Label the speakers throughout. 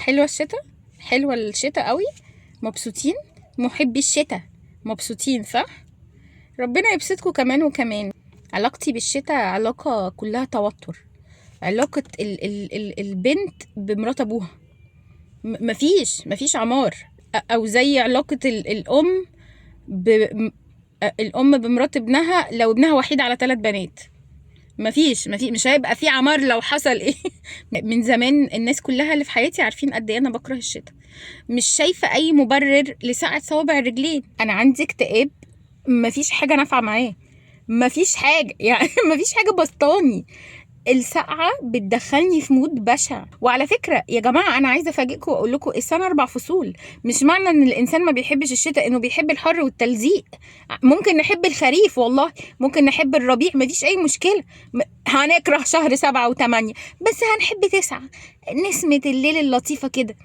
Speaker 1: حلوة الشتاء، حلوة الشتاء قوي، مبسوطين، محبي الشتاء مبسوطين صح؟ ربنا يبسطكم كمان وكمان. علاقتي بالشتاء علاقة كلها توتر، علاقة ال البنت بمرات ابوها، مفيش عمار، او زي علاقة الام ب الام بمرات ابنها لو ابنها وحيد على 3 بنات. مش هيبقى في عمار لو حصل ايه. من زمان الناس كلها اللي في حياتي عارفين قد ايه انا بكره الشتاء، مش شايفه اي مبرر لساعة صوابع الرجلين. انا عندي اكتئاب، مفيش حاجه نافعه معاه، مفيش حاجه يعني مفيش حاجه بسطاني. السقعه بتدخلني في مود بشع. وعلى فكره يا جماعه انا عايزه افاجئكم واقول لكم السنه 4 فصول، مش معنى ان الانسان ما بيحبش الشتاء انه بيحب الحر والتلزيق. ممكن نحب الخريف والله، ممكن نحب الربيع، مفيش اي مشكله. هنكره شهر 7 و8 بس هنحب 9، نسمة الليل اللطيفه كده.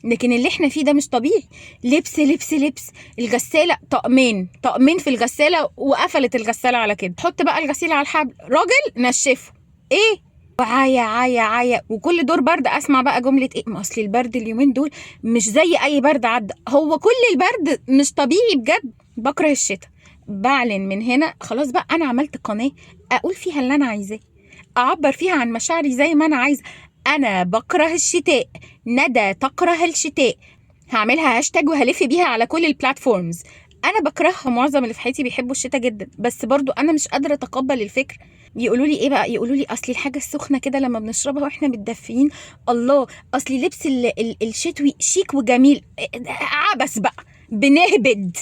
Speaker 1: لكن اللي احنا فيه ده مش طبيعي. لبس لبس لبس، الغسالة طقمين في الغسالة وقفلت الغسالة على كده. حط بقى الغسيل على الحبل، راجل نشفه ايه، عاية عاية عاية. وكل دور برد اسمع بقى جملة ايه، ما اصل البرد اليومين دول مش زي اي برد عدى. هو كل البرد مش طبيعي بجد. بكره الشتاء، بعلن من هنا خلاص بقى. انا عملت قناة اقول فيها اللي انا عايزاه، اعبر فيها عن مشاعري زي ما انا عايزه. انا بكره الشتاء، ندى تكره الشتاء، هعملها هاشتاج وهلف بيها على كل البلاتفورمز. انا بكرهها، معظم اللي في حياتي بيحبوا الشتاء جدا، بس برضو انا مش قادره اتقبل الفكر. يقولوا لي ايه بقى، يقولوا لي اصلي الحاجه السخنه كده لما بنشربها واحنا متدفيين، الله اصلي لبس الشتوي شيك وجميل. عبس بقى، بنهبد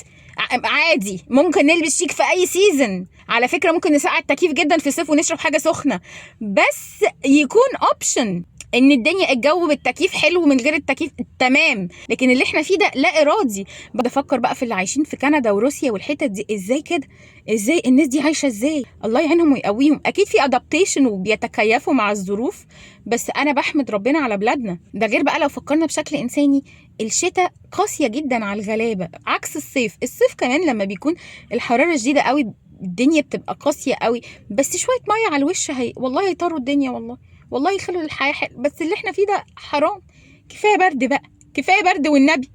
Speaker 1: عادي. ممكن نلبس شيك في اي سيزن، على فكره ممكن نسقع التكييف جدا في الصيف ونشرب حاجه سخنه، بس يكون اوبشن ان الدنيا الجو بالتكييف حلو ومن غير التكييف تمام. لكن اللي احنا فيه ده لا ارادي. بفكر بقى في اللي عايشين في كندا وروسيا والحتت دي، ازاي كده، ازاي الناس دي عايشه ازاي؟ الله يعينهم ويقويهم. اكيد في ادابتيشن وبيتكيفوا مع الظروف، بس انا بحمد ربنا على بلادنا. ده غير بقى لو فكرنا بشكل انساني، الشتاء قاسيه جدا على الغلابه عكس الصيف. الصيف كمان لما بيكون الحراره شديده قوي الدنيا بتبقى قاسيه قوي، بس شويه ميه على الوش والله هيطروا الدنيا، والله يخلوا الحياه حلوه. بس اللي احنا فيه ده حرام، كفايه برد بقى، كفايه برد والنبي.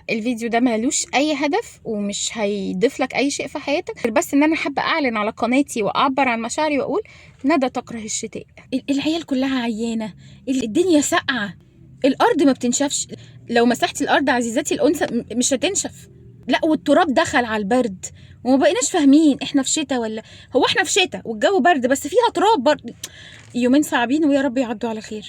Speaker 1: الفيديو ده ملوش اي هدف ومش هيضيف لك اي شيء في حياتك، غير بس ان انا حابه اعلن على قناتي واعبر عن مشاعري واقول ندى تكره الشتاء. العيال كلها عيانه، الدنيا ساقعه، الارض ما بتنشفش. لو مسحتي الارض عزيزتي الانثى مش هتنشف. لا والتراب دخل على البرد وما بقيناش فاهمين احنا في شتاء ولا هو احنا في شتاء والجو برد بس فيها تراب برد. يومين صعبين ويا رب يعدوا على خير.